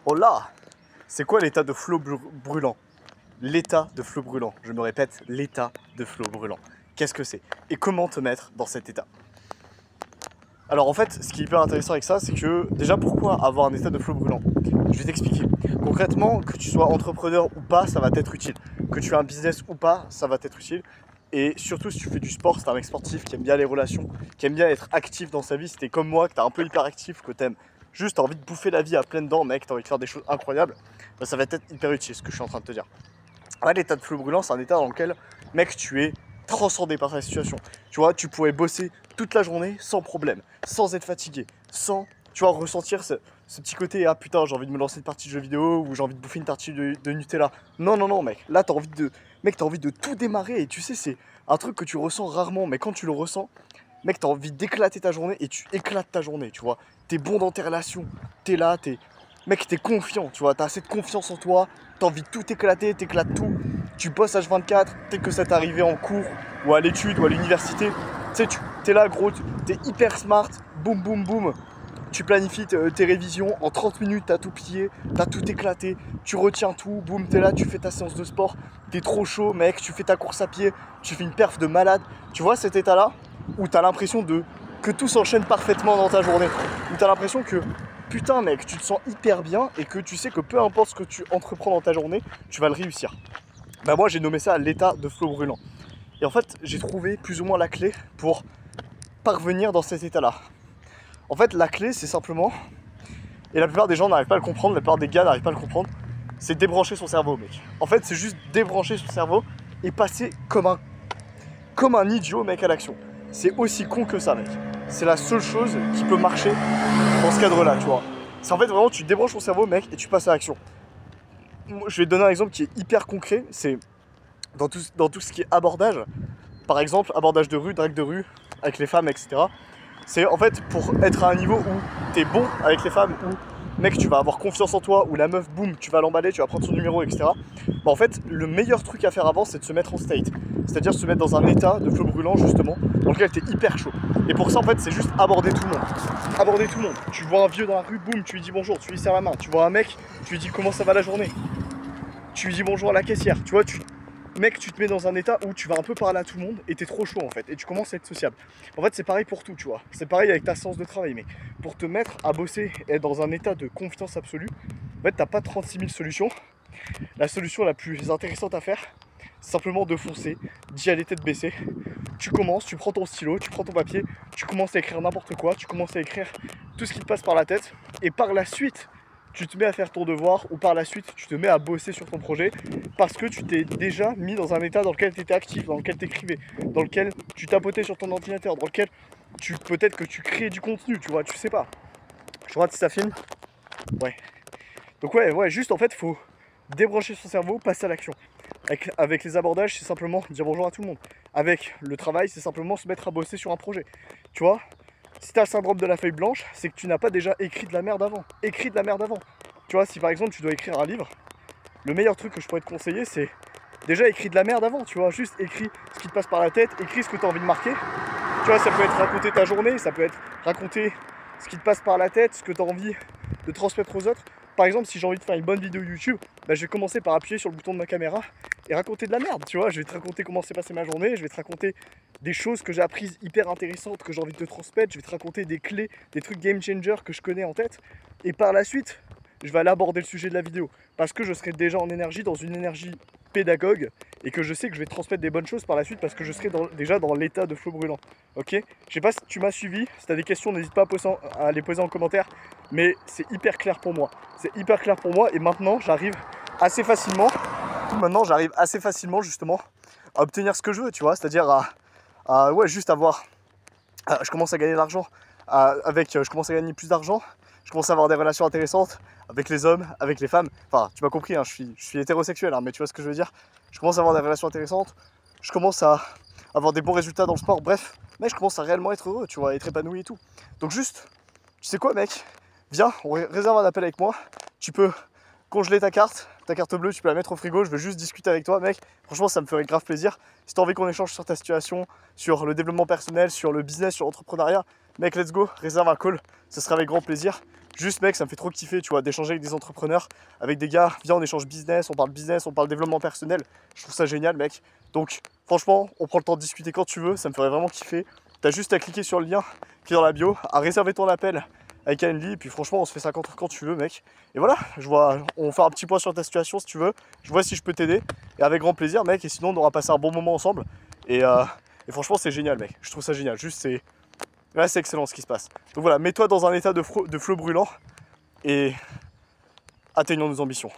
Oh là! C'est quoi l'état de flot brûlant? L'état de flot brûlant. Je me répète, l'état de flot brûlant. Qu'est-ce que c'est? Et comment te mettre dans cet état? Alors en fait, ce qui est hyper intéressant avec ça, c'est que déjà pourquoi avoir un état de flot brûlant? Je vais t'expliquer. Concrètement, que tu sois entrepreneur ou pas, ça va t'être utile. Que tu aies un business ou pas, ça va t'être utile. Et surtout si tu fais du sport, si t'es un mec sportif qui aime bien les relations, qui aime bien être actif dans sa vie, si t'es comme moi, que t'es un peu hyper actif, que t'aimes juste t'as envie de bouffer la vie à pleines dents, mec, t'as envie de faire des choses incroyables, bah, ça va être hyper utile ce que je suis en train de te dire. Ouais, l'état de flot brûlant, c'est un état dans lequel, mec, tu es transcendé par ta situation. Tu vois, tu pourrais bosser toute la journée sans problème, sans être fatigué, sans, tu vois, ressentir ce petit côté, ah putain, j'ai envie de me lancer une partie de jeu vidéo ou j'ai envie de bouffer une tartine de Nutella. Non, non, non, mec, là, t'as envie de tout démarrer et tu sais, c'est un truc que tu ressens rarement, mais quand tu le ressens, mec, t'as envie d'éclater ta journée et tu éclates ta journée, tu vois. T'es bon dans tes relations, t'es là, mec, t'es confiant, tu vois, t'as assez de confiance en toi, t'as envie de tout éclater, t'éclates tout, tu bosses H24, dès que ça t'est arrivé en cours, ou à l'étude, ou à l'université, tu sais, t'es là, gros, t'es hyper smart, boum, boum, boum, tu planifies tes révisions, en 30 minutes, t'as tout plié, t'as tout éclaté, tu retiens tout, boum, t'es là, tu fais ta séance de sport, t'es trop chaud, mec, tu fais ta course à pied, tu fais une perf de malade, tu vois cet état-là, où t'as l'impression que tout s'enchaîne parfaitement dans ta journée, où t'as l'impression que putain mec, tu te sens hyper bien et que tu sais que peu importe ce que tu entreprends dans ta journée, tu vas le réussir. Bah moi j'ai nommé ça l'état de flot brûlant. Et en fait j'ai trouvé plus ou moins la clé pour parvenir dans cet état-là. En fait la clé c'est simplement, et la plupart des gens n'arrivent pas à le comprendre, la plupart des gars n'arrivent pas à le comprendre, c'est débrancher son cerveau mec. En fait c'est juste débrancher son cerveau et passer comme un idiot mec à l'action. C'est aussi con que ça mec. C'est la seule chose qui peut marcher dans ce cadre-là, tu vois. C'est en fait vraiment, tu débranches ton cerveau, mec, et tu passes à l'action. Je vais te donner un exemple qui est hyper concret. C'est dans tout ce qui est abordage. Par exemple, abordage de rue, drague de rue, avec les femmes, etc. C'est en fait pour être à un niveau où t'es bon avec les femmes, où mec, tu vas avoir confiance en toi, où la meuf, boum, tu vas l'emballer, tu vas prendre son numéro, etc. Bah, en fait, le meilleur truc à faire avant, c'est de se mettre en state. C'est-à-dire se mettre dans un état de flot brûlant, justement, dans lequel t'es hyper chaud. Et pour ça, en fait, c'est juste aborder tout le monde. Aborder tout le monde. Tu vois un vieux dans la rue, boum, tu lui dis bonjour, tu lui serres la main. Tu vois un mec, tu lui dis comment ça va la journée. Tu lui dis bonjour à la caissière. Tu vois, mec, tu te mets dans un état où tu vas un peu parler à tout le monde et t'es trop chaud en fait. Et tu commences à être sociable. En fait, c'est pareil pour tout, tu vois. C'est pareil avec ta séance de travail, mais pour te mettre à bosser et être dans un état de confiance absolue, en fait, t'as pas 36 000 solutions. La solution la plus intéressante à faire, c'est simplement de foncer, d'y aller tête baissée. Tu commences, tu prends ton stylo, tu prends ton papier, tu commences à écrire n'importe quoi, tu commences à écrire tout ce qui te passe par la tête, et par la suite, tu te mets à faire ton devoir, ou par la suite, tu te mets à bosser sur ton projet, parce que tu t'es déjà mis dans un état dans lequel tu étais actif, dans lequel tu écrivais, dans lequel tu tapotais sur ton ordinateur, dans lequel peut-être que tu créais du contenu, tu vois, tu sais pas. Je regarde si ça filme. Ouais. Donc ouais, juste en fait, faut débrancher son cerveau, passer à l'action. Avec les abordages, c'est simplement dire bonjour à tout le monde. Avec le travail, c'est simplement se mettre à bosser sur un projet. Tu vois, si t'as le syndrome de la feuille blanche, c'est que tu n'as pas déjà écrit de la merde avant. Écris de la merde avant. Tu vois, si par exemple tu dois écrire un livre, le meilleur truc que je pourrais te conseiller, c'est déjà écris de la merde avant. Tu vois, juste écris ce qui te passe par la tête, écris ce que tu as envie de marquer. Tu vois, ça peut être raconter ta journée, ça peut être raconter ce qui te passe par la tête, ce que tu as envie de transmettre aux autres. Par exemple, si j'ai envie de faire une bonne vidéo YouTube, bah, je vais commencer par appuyer sur le bouton de ma caméra et raconter de la merde, tu vois. Je vais te raconter comment s'est passée ma journée, je vais te raconter des choses que j'ai apprises hyper intéressantes, que j'ai envie de te transmettre, je vais te raconter des clés, des trucs game changer que je connais en tête. Et par la suite, je vais aller aborder le sujet de la vidéo, parce que je serai déjà en énergie, dans une énergie pédagogue, et que je sais que je vais transmettre des bonnes choses par la suite, parce que je serai déjà dans l'état de flot brûlant. Ok, je sais pas si tu m'as suivi, si tu as des questions, n'hésite pas à les poser en commentaire, mais c'est hyper clair pour moi. C'est hyper clair pour moi, et maintenant j'arrive assez facilement, justement à obtenir ce que je veux, tu vois, c'est-à-dire ouais, juste avoir, je commence à gagner de l'argent, je commence à gagner plus d'argent, je commence à avoir des relations intéressantes avec les hommes, avec les femmes, enfin tu m'as compris, hein, je suis hétérosexuel, hein, mais tu vois ce que je veux dire, je commence à avoir des relations intéressantes, je commence à avoir des bons résultats dans le sport, bref, mais je commence à réellement être heureux, tu vois, être épanoui et tout. Donc juste, tu sais quoi mec, viens, on réserve un appel avec moi, tu peux congeler ta carte bleue, tu peux la mettre au frigo, je veux juste discuter avec toi mec, franchement ça me ferait grave plaisir. Si tu as envie qu'on échange sur ta situation, sur le développement personnel, sur le business, sur l'entrepreneuriat, mec let's go, réserve un call, ce sera avec grand plaisir. Juste mec, ça me fait trop kiffer, tu vois, d'échanger avec des entrepreneurs, avec des gars, viens on échange business, on parle développement personnel, je trouve ça génial mec. Donc franchement, on prend le temps de discuter quand tu veux, ça me ferait vraiment kiffer. T'as juste à cliquer sur le lien qui est dans la bio, à réserver ton appel avec Anne-Lee, et puis franchement on se fait ça quand tu veux mec. Et voilà, on fait un petit point sur ta situation si tu veux, je vois si je peux t'aider, et avec grand plaisir mec, et sinon on aura passé un bon moment ensemble. Et franchement c'est génial mec, je trouve ça génial, juste c'est... Là c'est excellent ce qui se passe. Donc voilà, mets-toi dans un état de flow brûlant et atteignons nos ambitions.